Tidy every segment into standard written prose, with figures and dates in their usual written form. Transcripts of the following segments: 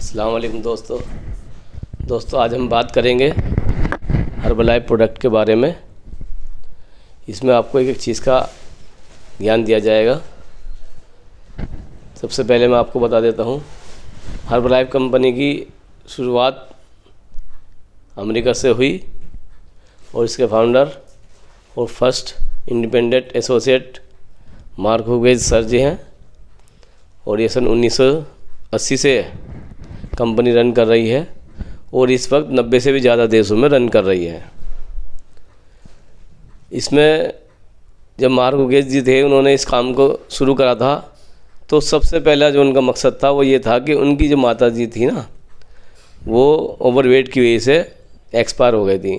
अस्सलाम वालेकुम दोस्तों आज हम बात करेंगे हर्बलाइफ प्रोडक्ट के बारे में। इसमें आपको एक एक चीज़ का ज्ञान दिया जाएगा। सबसे पहले मैं आपको बता देता हूँ, हर्बलाइफ कंपनी की शुरुआत अमेरिका से हुई और इसके फाउंडर और first independent associate Mark Hughes sir ji हैं और ये सन 1980 से कंपनी रन कर रही है और इस वक्त 90 से भी ज़्यादा देशों में रन कर रही है। इसमें जब मार्क हुगेज जी थे, उन्होंने इस काम को शुरू करा था, तो सबसे पहला जो उनका मकसद था वो ये था कि उनकी जो माता जी थी ना, वो ओवरवेट की वजह से एक्सपायर हो गई थी।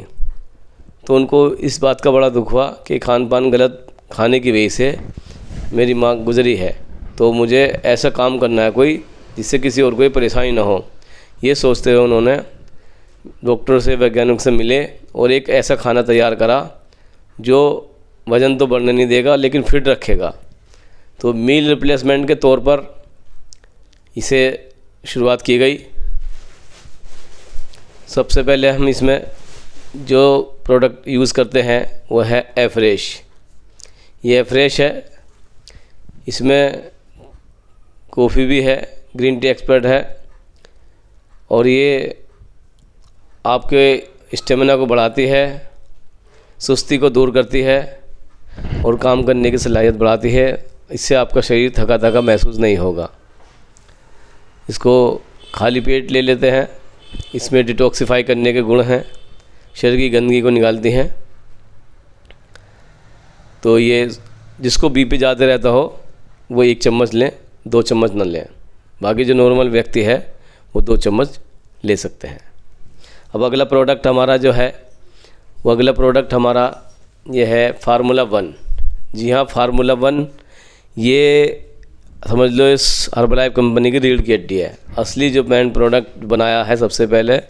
तो उनको इस बात का बड़ा दुख हुआ कि खान पान गलत खाने की वजह से मेरी माँ गुजरी है, तो मुझे ऐसा काम करना है कोई जिससे किसी और कोई परेशानी ना हो। ये सोचते हुए उन्होंने डॉक्टर से, वैज्ञानिक से मिले और एक ऐसा खाना तैयार करा जो वज़न तो बढ़ने नहीं देगा लेकिन फिट रखेगा। तो मील रिप्लेसमेंट के तौर पर इसे शुरुआत की गई। सबसे पहले हम इसमें जो प्रोडक्ट यूज़ करते हैं वो है एफ्रेश। ये एफ्रेश है, इसमें कॉफ़ी भी है, ग्रीन टी एक्सपर्ट है और ये आपके स्टेमिना को बढ़ाती है, सुस्ती को दूर करती है और काम करने की सलाहियत बढ़ाती है। इससे आपका शरीर थका थका महसूस नहीं होगा। इसको खाली पेट ले लेते हैं। इसमें डिटॉक्सिफाई करने के गुण हैं, शरीर की गंदगी को निकालती हैं। तो ये जिसको बीपी ज़्यादा रहता हो वो 1 चम्मच लें, 2 चम्मच न लें। बाकी जो नॉर्मल व्यक्ति है वो 2 चम्मच ले सकते हैं। अब अगला प्रोडक्ट हमारा जो है वो अगला प्रोडक्ट हमारा ये है फार्मूला 1। जी हाँ, फार्मूला 1 ये समझ लो इस हर्बलाइफ कंपनी की रीढ़ की हड्डी है। असली जो मेन प्रोडक्ट बनाया है सबसे पहले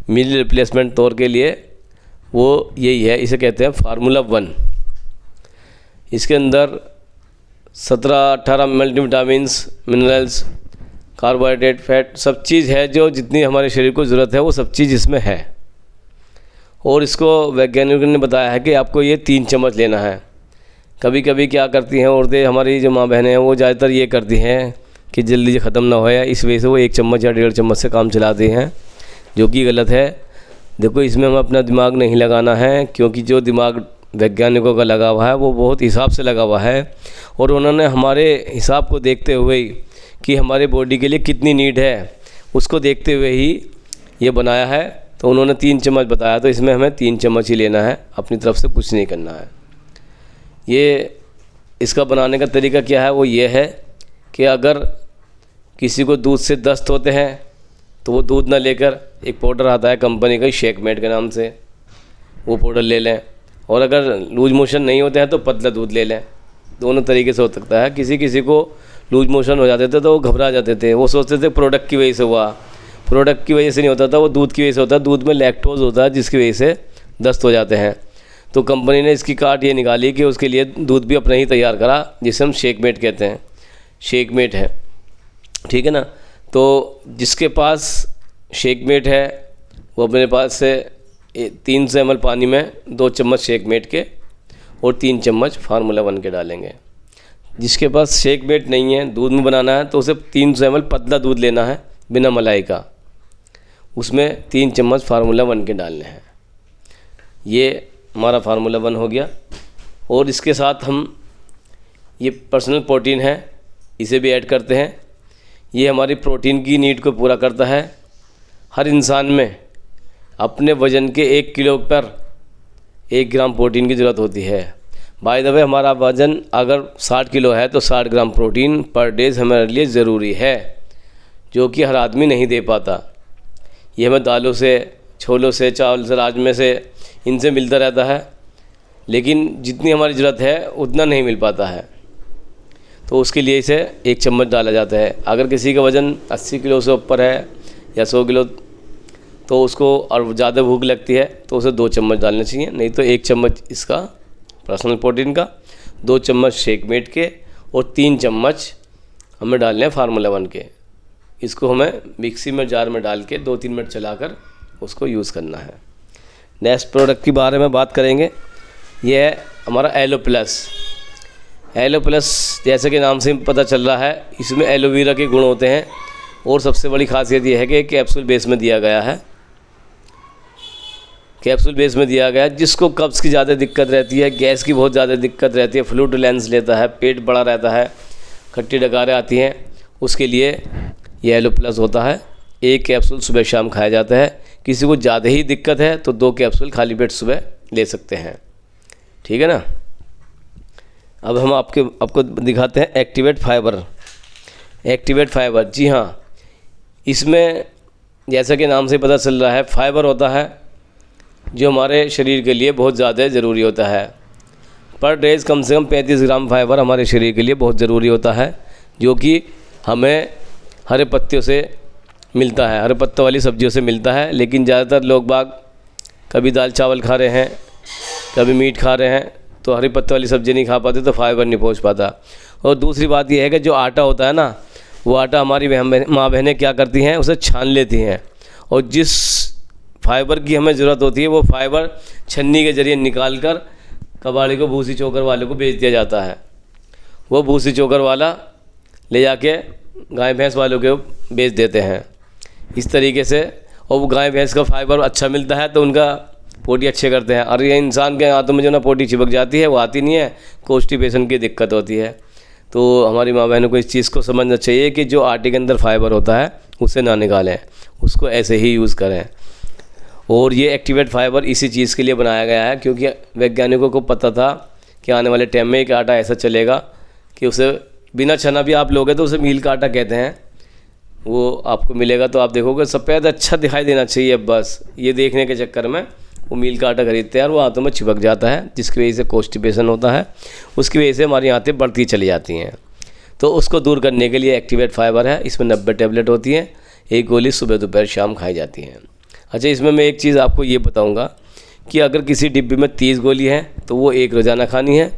मील रिप्लेसमेंट तौर के लिए वो यही है, इसे कहते हैं फार्मूला 1। इसके अंदर 17-18 मल्टीविटामिन्स, मिनरल्स, कार्बोहाइड्रेट, फैट सब चीज़ है जो जितनी हमारे शरीर को ज़रूरत है वो सब चीज़ इसमें है। और इसको वैज्ञानिकों ने बताया है कि आपको ये 3 चम्मच लेना है। कभी कभी क्या करती हैं औरतें, हमारी जो माँ बहनें हैं वो ज़्यादातर ये करती हैं कि जल्दी से ख़त्म ना हो, या इस वजह से वो 1 चम्मच या 1.5 चम्मच से काम चलाती हैं, जो कि गलत है। देखो, इसमें हम अपना दिमाग नहीं लगाना है, क्योंकि जो दिमाग वैज्ञानिकों का लगा हुआ है वो बहुत हिसाब से लगा हुआ है और उन्होंने हमारे हिसाब को देखते हुए कि हमारे बॉडी के लिए कितनी नीड है उसको देखते हुए ही ये बनाया है। तो उन्होंने 3 चम्मच बताया, तो इसमें हमें 3 चम्मच ही लेना है, अपनी तरफ से कुछ नहीं करना है। ये इसका बनाने का तरीका क्या है, वो ये है कि अगर किसी को दूध से दस्त होते हैं तो वो दूध ना लेकर एक पाउडर आता है कंपनी का शेकमेट के नाम से, वो पाउडर ले लें। और अगर लूज मोशन नहीं होते हैं तो पतला दूध ले लें। दोनों तरीके से हो सकता है। किसी को लूज मोशन हो जाते थे तो वो घबरा जाते थे, वो सोचते थे प्रोडक्ट की वजह से हुआ। प्रोडक्ट की वजह से नहीं होता था, वो दूध की वजह से होता है। दूध में लैक्टोज होता है जिसकी वजह से दस्त हो जाते हैं। तो कंपनी ने इसकी काट ये निकाली कि उसके लिए दूध भी अपना ही तैयार करा, जिसे हम शेकमेट कहते हैं। शेकमेट है, ठीक है ना। तो जिसके पास शेकमेट है वो अपने पास से 300 ml पानी में 2 चम्मच शेकमेट के और 3 चम्मच फार्मूला 1 के डालेंगे। जिसके पास शेकमेट नहीं है, दूध में बनाना है, तो उसे 300 ml पतला दूध लेना है बिना मलाई का, उसमें 3 चम्मच फार्मूला 1 के डालने हैं। ये हमारा फार्मूला 1 हो गया। और इसके साथ हम ये पर्सनल प्रोटीन है, इसे भी ऐड करते हैं। ये हमारी प्रोटीन की नीड को पूरा करता है। हर इंसान में अपने वज़न के 1 किलो पर 1 ग्राम प्रोटीन की ज़रूरत होती है। बाय द वे, हमारा वज़न अगर 60 किलो है तो 60 ग्राम प्रोटीन पर डे हमारे लिए ज़रूरी है, जो कि हर आदमी नहीं दे पाता। ये हमें दालों से, छोलों से, चावल से, राजमे से, इनसे मिलता रहता है, लेकिन जितनी हमारी ज़रूरत है उतना नहीं मिल पाता है। तो उसके लिए इसे 1 चम्मच डाला जाता है। अगर किसी का वज़न 80 किलो से ऊपर है या 100 किलो, तो उसको और ज़्यादा भूख लगती है तो उसे 2 चम्मच डालने चाहिए। नहीं तो 1 चम्मच इसका पर्सनल प्रोटीन का, 2 चम्मच शेकमेट के और 3 चम्मच हमें डालने हैं फार्मूला 1 के। इसको हमें मिक्सी में जार में डाल के 2-3 मिनट चलाकर उसको यूज़ करना है। नेक्स्ट प्रोडक्ट के बारे में बात करेंगे, ये है हमारा एलो प्लस। एलो प्लस जैसे कि नाम से पता चल रहा है, इसमें एलोवेरा के गुण होते हैं और सबसे बड़ी खासियत ये है कि कैप्सूल बेस में दिया गया है। कैप्सूल बेस में दिया गया है, जिसको कब्ज़ की ज़्यादा दिक्कत रहती है, गैस की बहुत ज़्यादा दिक्कत रहती है, फ्लूटुलेंस लेता है, पेट बड़ा रहता है, खट्टी डकारें आती हैं, उसके लिए ये एलो प्लस होता है। 1 कैप्सूल सुबह शाम खाया जाता है। किसी को ज़्यादा ही दिक्कत है तो 2 कैप्सूल खाली पेट सुबह ले सकते हैं, ठीक है ना। अब हम आपको दिखाते हैं एक्टिवेट फाइबर। एक्टिवेट फाइबर, जी हाँ, इसमें जैसा कि नाम से पता चल रहा है, फाइबर होता है जो हमारे शरीर के लिए बहुत ज़्यादा ज़रूरी होता है। पर डे कम से कम 35 ग्राम फाइबर हमारे शरीर के लिए बहुत ज़रूरी होता है, जो कि हमें हरे पत्तियों से मिलता है, हरे पत्तों वाली सब्जियों से मिलता है। लेकिन ज़्यादातर लोग बाग कभी दाल चावल खा रहे हैं, कभी मीट खा रहे हैं, तो हरी पत्तों वाली सब्ज़ी नहीं खा पाते, तो फाइबर नहीं पहुंच पाता। और दूसरी बात यह है कि जो आटा होता है ना, वो आटा हमारी माँ बहनें क्या करती हैं, उसे छान लेती हैं, और जिस फाइबर की हमें ज़रूरत होती है वो फाइबर छन्नी के ज़रिए निकाल कर कबाड़ी को, भूसी चोकर वाले को बेच दिया जाता है। वो भूसी चोकर वाला ले जाके गाय भैंस वालों को बेच देते हैं इस तरीके से। और वो गाय भैंस का फाइबर अच्छा मिलता है तो उनका पोटी अच्छे करते हैं। और ये इंसान के हाथों में जो ना पोटी चिपक जाती है, वो आती नहीं है, कॉन्स्टिपेशन की दिक्कत होती है। तो हमारी माँ बहनों को इस चीज़ को समझना चाहिए कि जो आटे के अंदर फाइबर होता है उसे ना निकालें, उसको ऐसे ही यूज़ करें। और ये एक्टिवेट फाइबर इसी चीज़ के लिए बनाया गया है, क्योंकि वैज्ञानिकों को पता था कि आने वाले टाइम में एक आटा ऐसा चलेगा कि उसे बिना छना भी आप लोगे तो उसे मील का आटा कहते हैं, वो आपको मिलेगा तो आप देखोगे सफ़ेद अच्छा दिखाई देना चाहिए। बस ये देखने के चक्कर में वो मील का आटा खरीदते हैं और वो हाथों में चिपक जाता है, जिसकी वजह से कॉन्स्टिपेशन होता है, उसकी वजह से हमारी आंतें बढ़ती चली जाती हैं। तो उसको दूर करने के लिए एक्टिवेट फाइबर है। इसमें 90 टैबलेट होती हैं, 1 गोली सुबह दोपहर शाम खाई जाती हैं। अच्छा, इसमें मैं एक चीज़ आपको ये बताऊंगा कि अगर किसी डिब्बे में 30 गोली है तो वो 1 रोज़ाना खानी है,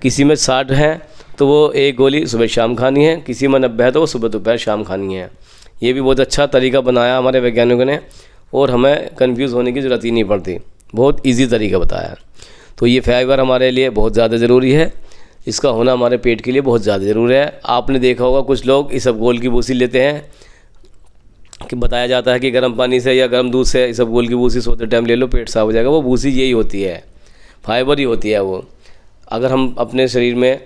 किसी में 60 है तो वो 1 गोली सुबह शाम खानी है, किसी में 90 है तो वो सुबह दोपहर शाम खानी है। ये भी बहुत अच्छा तरीका बनाया हमारे वैज्ञानिकों ने, और हमें कंफ्यूज होने की ज़रूरत ही नहीं पड़ती, बहुत इजी तरीका बताया। तो ये फाइबर हमारे लिए बहुत ज़्यादा ज़रूरी है, इसका होना हमारे पेट के लिए बहुत ज़्यादा ज़रूरी है। आपने देखा होगा कुछ लोग इसबगोल की भूसी लेते हैं, कि बताया जाता है कि गर्म पानी से या गर्म दूध से इसबगोल की भूसी सोते टाइम ले लो, पेट साफ हो जाएगा। वो भूसी यही होती है, फाइबर ही होती है वो। अगर हम अपने शरीर में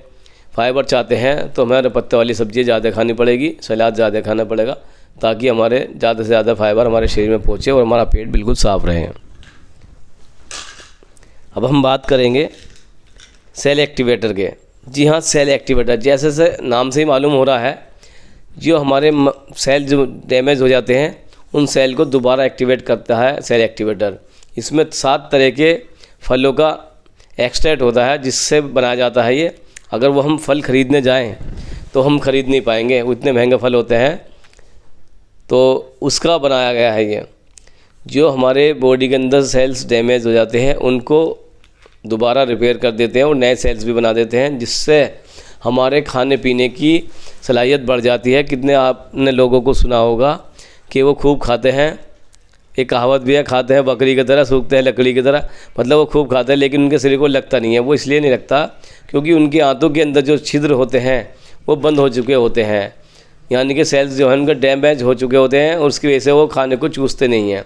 फाइबर चाहते हैं तो हमें पत्ते वाली सब्ज़ी ज़्यादा खानी पड़ेगी, सलाद ज़्यादा खाना पड़ेगा, ताकि हमारे ज़्यादा से ज़्यादा फाइबर हमारे शरीर में पहुँचे और हमारा पेट बिल्कुल साफ़ रहे। अब हम बात करेंगे सेल एक्टिवेटर के। जी हाँ, सेल एक्टिवेटर जैसे से नाम से ही मालूम हो रहा है, जो हमारे सेल जो डैमेज हो जाते हैं उन सेल को दोबारा एक्टिवेट करता है सेल एक्टिवेटर। इसमें 7 तरह के फलों का एक्सट्रैक्ट होता है जिससे बनाया जाता है ये। अगर वो हम फल ख़रीदने जाएं तो हम ख़रीद नहीं पाएंगे, वो इतने महंगे फल होते हैं। तो उसका बनाया गया है ये, जो हमारे बॉडी के अंदर सेल्स डैमेज हो जाते हैं उनको दोबारा रिपेयर कर देते हैं और नए सेल्स भी बना देते हैं, जिससे हमारे खाने पीने की सलाहियत बढ़ जाती है। कितने आपने लोगों को सुना होगा कि वो खूब खाते हैं, एक कहावत भी है, खाते हैं बकरी की तरह सूखते हैं लकड़ी की तरह। मतलब वो खूब खाते हैं लेकिन उनके शरीर को लगता नहीं है। वो इसलिए नहीं लगता क्योंकि उनकी आंतों के अंदर जो छिद्र होते हैं वो बंद हो चुके होते हैं, यानी कि सेल्स जो हैं उनके डैमेज हो चुके होते हैं, और उसकी वजह से वो खाने को चूसते नहीं हैं,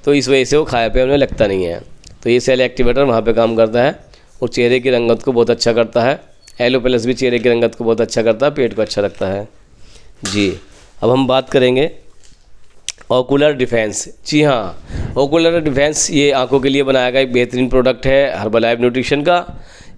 तो इस वजह से वो खाए पे उन्हें लगता नहीं है। तो ये सेल एक्टिवेटर वहाँ पे काम करता है और चेहरे की रंगत को बहुत अच्छा करता है। एलो प्लस भी चेहरे की रंगत को बहुत अच्छा करता है, पेट को अच्छा रखता है जी। अब हम बात करेंगे ओकुलर डिफेंस। जी हाँ, ओकुलर डिफेंस ये आंखों के लिए बनाया गया एक बेहतरीन प्रोडक्ट है हर्बलाइफ न्यूट्रिशन का।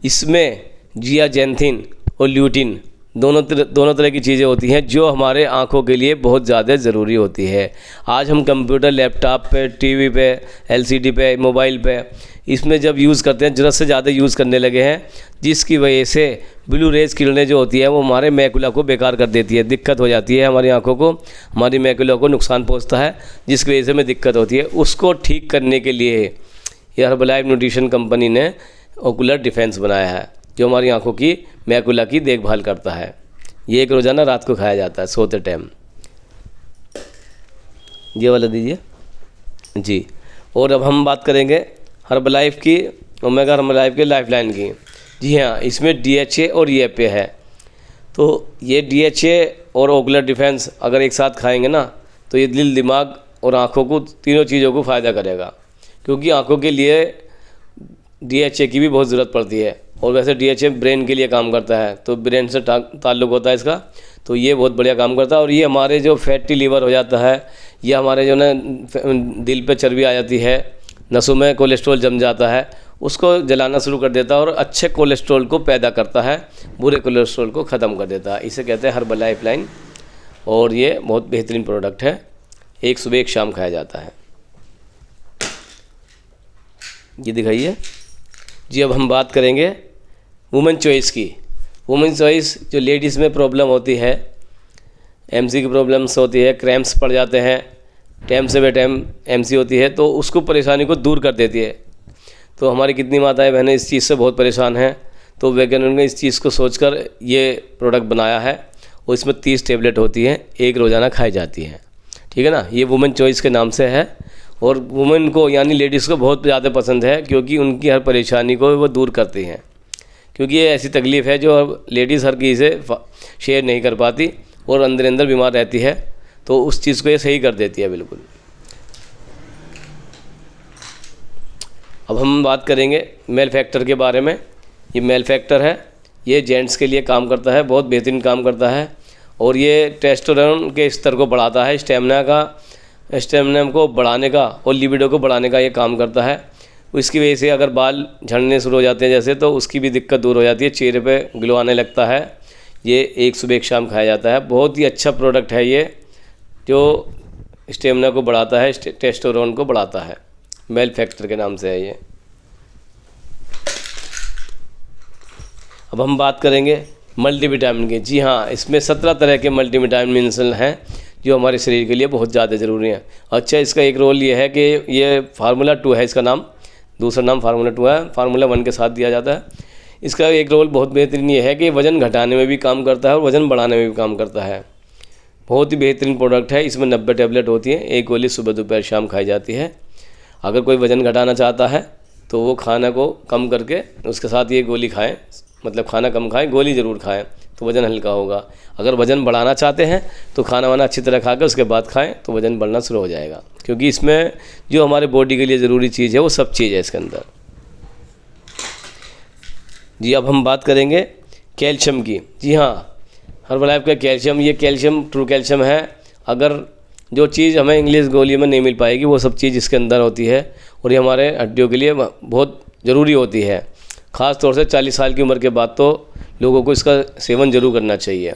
इसमें जियाजेंथिन और ल्यूटिन दोनों तरह की चीज़ें होती हैं जो हमारे आँखों के लिए बहुत ज़्यादा ज़रूरी होती है। आज हम कंप्यूटर, लैपटॉप पे, टीवी पे, एलसीडी पे, मोबाइल पे इसमें जब यूज़ करते हैं ज़रूरत से ज़्यादा यूज़ करने लगे हैं, जिसकी वजह से ब्लू रेज किरणें जो होती हैं वो हमारे मैकुला को बेकार कर देती है, दिक्कत हो जाती है हमारी आँखों को, हमारी मैकुला को नुकसान पहुँचता है, जिसकी वजह से हमें दिक्कत होती है। उसको ठीक करने के लिए ये हर्बलाइफ न्यूट्रिशन कंपनी ने ओकुलर डिफेंस बनाया है, जो हमारी आंखों की मैकुला की देखभाल करता है। ये एक रोज़ाना रात को खाया जाता है सोते टाइम। ये वाला दीजिए जी। और अब हम बात करेंगे हर्बलाइफ की, ओमेगा हर्बलाइफ के लाइफलाइन की। जी हाँ, इसमें DHA और EPA है। तो ये DHA और ओकुलर डिफेंस अगर एक साथ खाएंगे ना, तो ये दिल, दिमाग और आँखों को, तीनों चीज़ों को फ़ायदा करेगा। क्योंकि आँखों के लिए DHA की भी बहुत ज़रूरत पड़ती है, और वैसे DHA ब्रेन के लिए काम करता है, तो ब्रेन से ताल्लुक़ होता है इसका, तो ये बहुत बढ़िया काम करता है। और ये हमारे जो फैटी लीवर हो जाता है, या हमारे जो ना दिल पे चर्बी आ जाती है, नसों में कोलेस्ट्रॉल जम जाता है, उसको जलाना शुरू कर देता है और अच्छे कोलेस्ट्रॉल को पैदा करता है, बुरे कोलेस्ट्रॉल को ख़त्म कर देता है। इसे कहते हैं हर्बल लाइफलाइन, और ये बहुत बेहतरीन प्रोडक्ट है। एक सुबह एक शाम खाया जाता है। ये दिखाइए जी। अब हम बात करेंगे वुमेन चॉइस की। वुमेन चॉइस जो लेडीज़ में प्रॉब्लम होती है, MC की प्रॉब्लम्स होती है, क्रैम्प्स पड़ जाते हैं, टाइम से बेटाइम MC होती है, तो उसको परेशानी को दूर कर देती है। तो हमारी कितनी माताएं बहनें इस चीज़ से बहुत परेशान हैं, तो वैज्ञानिकों ने इस चीज़ को सोचकर ये प्रोडक्ट बनाया है। और इसमें 30 टैबलेट होती हैं, एक रोज़ाना खाई जाती हैं। ठीक है ना, ये वुमेन चॉइस के नाम से है। और वुमेन को यानी लेडीज़ को बहुत ज़्यादा पसंद है, क्योंकि उनकी हर परेशानी को वो दूर करती हैं। क्योंकि ये ऐसी तकलीफ़ है जो लेडीज़ हर किसी से शेयर नहीं कर पाती और अंदर अंदर बीमार रहती है, तो उस चीज़ को ये सही कर देती है बिल्कुल। अब हम बात करेंगे मेल फैक्टर के बारे में। ये मेल फैक्टर है, ये जेंट्स के लिए काम करता है, बहुत बेहतरीन काम करता है। और ये टेस्टोस्टेरोन के स्तर को बढ़ाता है, स्टेमिना को बढ़ाने का और लिबिडो को बढ़ाने का ये काम करता है। इसकी वजह से अगर बाल झड़ने शुरू हो जाते हैं जैसे, तो उसकी भी दिक्कत दूर हो जाती है, चेहरे पे ग्लो आने लगता है। ये एक सुबह एक शाम खाया जाता है। बहुत ही अच्छा प्रोडक्ट है ये, जो स्टेमिना को बढ़ाता है, टेस्टोस्टेरोन को बढ़ाता है। मेल फैक्टर के नाम से है ये। अब हम बात करेंगे मल्टीविटामिन की। जी हाँ, इसमें 17 तरह के मल्टीविटामिन हैं जो हमारे शरीर के लिए बहुत ज़्यादा ज़रूरी हैं। अच्छा, इसका एक रोल ये है कि ये फार्मूला 2 है इसका नाम, दूसरा नाम फार्मूला 2 है, फार्मूला 1 के साथ दिया जाता है। इसका एक रोल बहुत बेहतरीन ये है कि वज़न घटाने में भी काम करता है और वज़न बढ़ाने में भी काम करता है। बहुत ही बेहतरीन प्रोडक्ट है। इसमें 90 टैबलेट होती हैं, एक गोली सुबह दोपहर शाम खाई जाती है। अगर कोई वज़न घटाना चाहता है तो वो खाना को कम करके उसके साथ ये गोली खाएं, मतलब खाना कम खाएं, गोली ज़रूर खाएं, तो वज़न हल्का होगा। अगर वज़न बढ़ाना चाहते हैं तो खाना वाना अच्छी तरह खा कर उसके बाद खाएं, तो वज़न बढ़ना शुरू हो जाएगा। क्योंकि इसमें जो हमारे बॉडी के लिए ज़रूरी चीज़ है वो सब चीज़ है इसके अंदर। जी, अब हम बात करेंगे कैल्शियम की। जी हाँ, हर्बलाइफ का कैल्शियम, ये कैल्शियम ट्रू कैल्शियम है। अगर जो चीज़ हमें इंग्लिश गोली में नहीं मिल पाएगी, वो सब चीज़ इसके अंदर होती है, और ये हमारे हड्डियों के लिए बहुत ज़रूरी होती है। ख़ास तौर से 40 साल की उम्र के बाद तो लोगों को इसका सेवन ज़रूर करना चाहिए।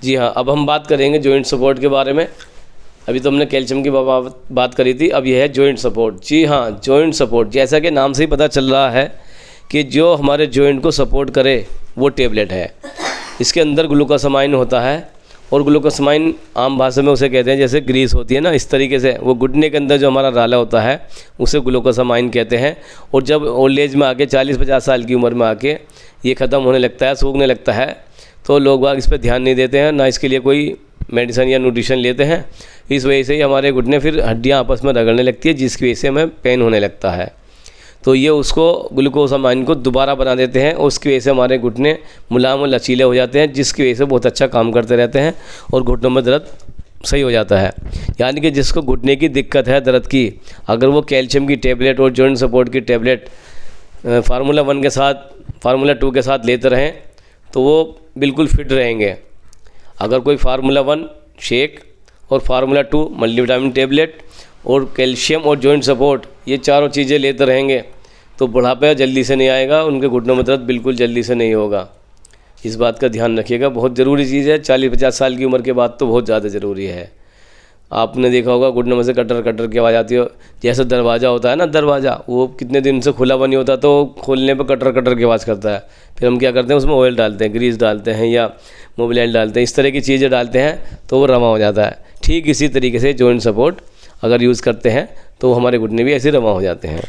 जी हाँ, अब हम बात करेंगे जॉइंट सपोर्ट के बारे में। अभी तो हमने कैल्शियम की बात करी थी, अब यह है जॉइंट सपोर्ट। जी हाँ, जॉइंट सपोर्ट, जैसा कि नाम से ही पता चल रहा है कि जो हमारे जॉइंट को सपोर्ट करे वो टेबलेट है। इसके अंदर ग्लूकोसामाइन होता है, और ग्लूकोसामाइन आम भाषा में उसे कहते हैं जैसे ग्रीस होती है ना, इस तरीके से वो घुटने के अंदर जो हमारा राला होता है उसे ग्लूकोसामाइन कहते हैं। और जब ओल्ड एज में आके 40-50 साल की उम्र में आके ये ख़त्म होने लगता है, सूखने लगता है, तो लोग बाग इस पर ध्यान नहीं देते हैं, ना इसके लिए कोई मेडिसिन या न्यूट्रिशन लेते हैं। इस वजह से ही हमारे घुटने फिर हड्डियाँ आपस में रगड़ने लगती है, जिसकी वजह से हमें पेन होने लगता है। तो ये उसको ग्लूकोसामाइन को दोबारा बना देते हैं, और उसकी वजह से हमारे घुटने मुलायम और लचीले हो जाते हैं, जिसकी वजह से बहुत अच्छा काम करते रहते हैं और घुटनों में दर्द सही हो जाता है। यानी कि जिसको घुटने की दिक्कत है, दर्द की, अगर वो कैल्शियम की टेबलेट और जॉइंट सपोर्ट की टेबलेट फार्मूला 1 के साथ, फार्मूला 2 के साथ लेते रहें, तो वो बिल्कुल फिट रहेंगे। अगर कोई फार्मूला 1 शेक और फार्मूला 2 मल्टीविटामिन टेबलेट और कैल्शियम और जॉइंट सपोर्ट, ये चारों चीज़ें लेते रहेंगे, तो बुढ़ापा जल्दी से नहीं आएगा, उनके घुटनों में दर्द बिल्कुल जल्दी से नहीं होगा। इस बात का ध्यान रखिएगा, बहुत ज़रूरी चीज़ है। 40-50 साल की उम्र के बाद तो बहुत ज़्यादा ज़रूरी है। आपने देखा होगा घुटनों में से कटर कटर की आवाज़ आती हो, जैसे दरवाज़ा होता है ना, दरवाज़ा वो कितने दिन से खुला हुआ नहीं होता, तो खोलने पर कटर कटर की आवाज़ करता है। फिर हम क्या करते हैं, उसमें ऑयल डालते हैं, ग्रीस डालते हैं या मोबिल डालते हैं, इस तरह की चीज़ें डालते हैं, तो वो रवा हो जाता है। ठीक इसी तरीके से जॉइंट सपोर्ट अगर यूज़ करते हैं तो हमारे घुटने भी ऐसे रवा हो जाते हैं।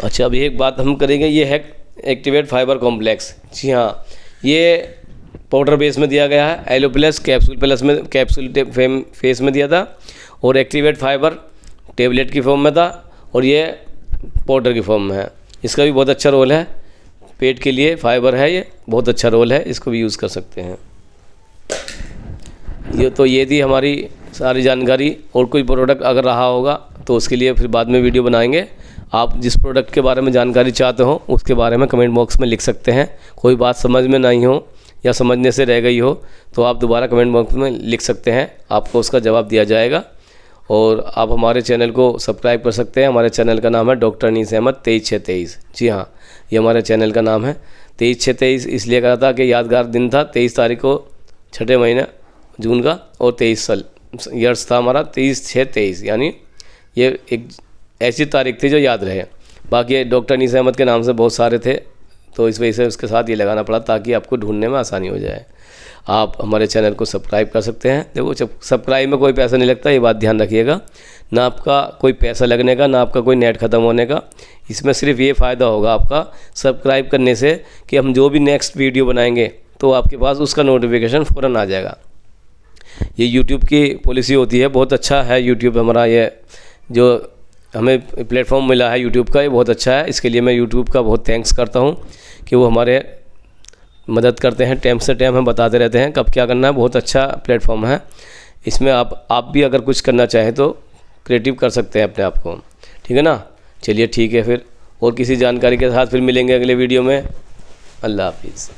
अच्छा, अभी एक बात हम करेंगे, ये है एक्टिवेट फाइबर कॉम्प्लेक्स। जी हाँ, ये पाउडर बेस में दिया गया है, एलो प्लस कैप्सूल प्लस में कैप्सूल फेस में दिया था, और एक्टिवेट फाइबर टेबलेट की फॉर्म में था, और ये पाउडर की फॉर्म में है। इसका भी बहुत अच्छा रोल है, पेट के लिए फाइबर है, ये बहुत अच्छा रोल है, इसको भी यूज़ कर सकते हैं। ये थी हमारी सारी जानकारी। और कोई प्रोडक्ट अगर रहा होगा तो उसके लिए फिर बाद में वीडियो बनाएंगे। आप जिस प्रोडक्ट के बारे में जानकारी चाहते हो उसके बारे में कमेंट बॉक्स में लिख सकते हैं। कोई बात समझ में नहीं हो या समझने से रह गई हो तो आप दोबारा कमेंट बॉक्स में लिख सकते हैं, आपको उसका जवाब दिया जाएगा। और आप हमारे चैनल को सब्सक्राइब कर सकते हैं। हमारे चैनल का नाम है डॉक्टर अनीस अहमद 23/6/23। जी हाँ, ये हमारे चैनल का नाम है। 23/6/23 इसलिए कहा था कि यादगार दिन था, 23 तारीख को 6ठे महीने जून का, और 23 साल ईयर्स था हमारा 23/6/23, यानी ये एक ऐसी तारीख थी जो याद रहे। बाकी डॉक्टर अनीस अहमद के नाम से बहुत सारे थे, तो इस वजह से उसके साथ ये लगाना पड़ा ताकि आपको ढूंढने में आसानी हो जाए। आप हमारे चैनल को सब्सक्राइब कर सकते हैं। देखो, सब्सक्राइब में कोई पैसा नहीं लगता, ये बात ध्यान रखिएगा। ना आपका कोई पैसा लगने का, ना आपका कोई नेट ख़त्म होने का। इसमें सिर्फ ये फ़ायदा होगा आपका सब्सक्राइब करने से कि हम जो भी नेक्स्ट वीडियो बनाएंगे तो आपके पास उसका नोटिफिकेशन फ़ौरन आ जाएगा। ये यूट्यूब की पॉलिसी होती है, बहुत अच्छा है यूट्यूब हमारा। ये जो हमें प्लेटफॉर्म मिला है यूट्यूब का, ये बहुत अच्छा है। इसके लिए मैं यूट्यूब का बहुत थैंक्स करता हूँ कि वो हमारे मदद करते हैं, टाइम से टाइम हम बताते रहते हैं कब क्या करना है। बहुत अच्छा प्लेटफॉर्म है। इसमें आप भी अगर कुछ करना चाहें तो क्रिएटिव कर सकते हैं अपने आप को। ठीक है ना? चलिए ठीक है, फिर और किसी जानकारी के साथ फिर मिलेंगे अगले वीडियो में। अल्लाह हाफिज़।